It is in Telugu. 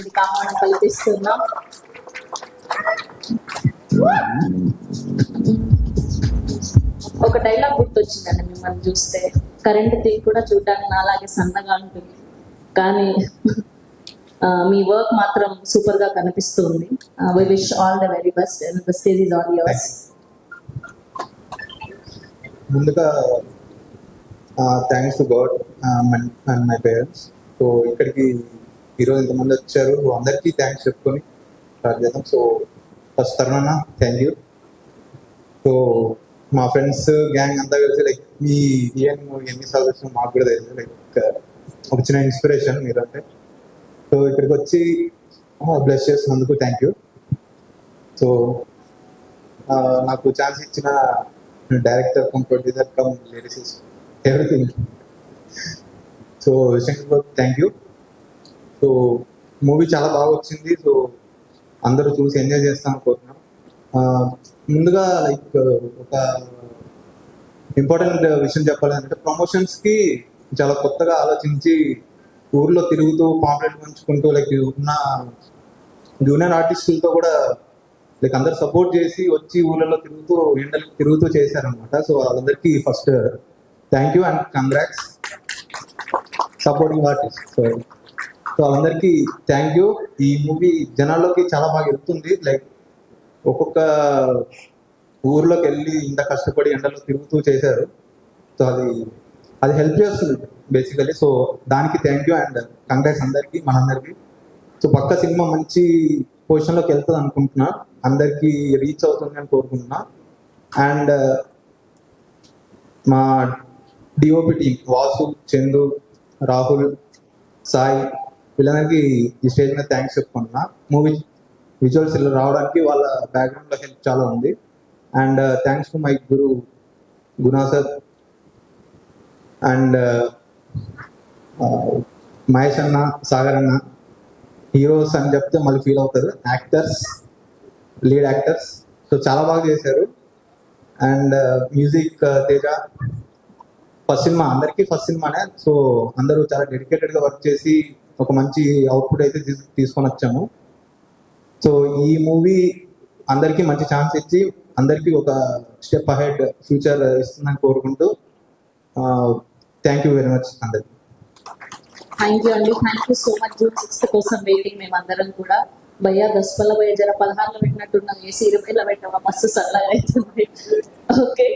రావడానికి ఆహ్వానం కల్పిస్తున్నాం. ఒక డైలాగ్ గుర్తొచ్చిందండి మిమ్మల్ని చూస్తే, కరెంట్ తీగ కూడా చూడడానికి నాలాగే సన్నగా ఉంటుంది కానీ మీ వర్క్ మాత్రం సూపర్ గా కనిపిస్తుంది. We wish all the very best and the stage is all yours. ముందుగా thanks to God and my parents. So ఇక్కడికి ఈరోజు ఇంతమంది వచ్చారు, అందరికీ థ్యాంక్స్ చెప్పుకొని స్టార్ట్ చేద్దాం. So first Taruna thank you. So మా ఫ్రెండ్స్ గ్యాంగ్ అంతా కలిసి లైక్ ఈ మూవీ ఎన్నిసార్లు వచ్చినా మాకు కూడా తెలియదు, లైక్ ఒక చిన్న ఇన్స్పిరేషన్ మీరంటే. సో ఇక్కడికి వచ్చి బ్లెస్ చేసినందుకు థ్యాంక్ యూ. సో నాకు ఛాన్స్ ఇచ్చిన director come producer come lyricist everything. So Shankar thank you. So movie చాలా బాగా వచ్చింది. సో అందరూ చూసి ఎంజాయ్ చేస్తాను అనుకుంటున్నాం. ముందుగా లైక్ ఒక ఇంపార్టెంట్ విషయం చెప్పాలంటే, ప్రమోషన్స్కి చాలా కొత్తగా ఆలోచించి ఊర్లో తిరుగుతూ పాంప్లెట్ పంచుకుంటూ లైక్ ఉన్న జూనియర్ ఆర్టిస్టులతో కూడా లైక్ అందరు సపోర్ట్ చేసి వచ్చి ఊళ్ళలో తిరుగుతూ చేశారనమాట. సో వాళ్ళందరికీ first thank you and congrats supporting artist. So వాళ్ళందరికీ థ్యాంక్ యూ. ఈ మూవీ జనాల్లోకి చాలా బాగా వెళ్తుంది. లైక్ ఒక్కొక్క ఊర్లోకి వెళ్ళి ఇంత కష్టపడి ఎండలో తిరుగుతూ చేశారు. సో అది హెల్ప్ చేస్తుంది బేసికలీ. సో దానికి థ్యాంక్ యూ అండ్ కంగ్రాట్స్ అందరికీ, మనందరికీ. సో పక్క సినిమా మంచి పొజిషన్లోకి వెళ్తుంది అనుకుంటున్నా, అందరికీ రీచ్ అవుతుంది అని కోరుకుంటున్నా. అండ్ మా డిఓపి టీం వాసు, చందు, రాహుల్, సాయి వీళ్ళందరికీ ఈ స్టేజ్ మీద థ్యాంక్స్ చెప్పుకుంటున్నా. మూవీ విజువల్స్ ఇలా రావడానికి వాళ్ళ బ్యాక్గ్రౌండ్లో హెల్ప్ చాలా ఉంది. And thanks to my Guru Guna sir and Mahesh అన్న, సాగర్ అన్న. హీరోస్ అని చెప్తే మళ్ళీ ఫీల్ అవుతారు, యాక్టర్స్, లీడ్ యాక్టర్స్. సో చాలా బాగా చేశారు. And music Teja. First cinema, అందరికీ ఫస్ట్ సినిమానే. సో అందరూ చాలా డెడికేటెడ్గా వర్క్ చేసి ఒక మంచి అవుట్పుట్ అయితే తీసుకొని వచ్చాము. సో ఈ మూవీ అందరికీ మంచి ఛాన్స్ ఇచ్చి అందరికీ ఒక స్టెప్ అహెడ్ ఫ్యూచర్ ఇస్తుందని కోరుకుంటూ థ్యాంక్ యూ వెరీ మచ్ అందరికి. థ్యాంక్ యూ అండి. Thank you so much. June 6 కోసం వెయిటింగ్ మేమందరం కూడా. భయ్యా 10 జర 16లో పెట్టినట్టున్నాం, ఏసీ 20లో పెట్టామా, మస్తు చల్లగా అవుతుంది. ఓకే.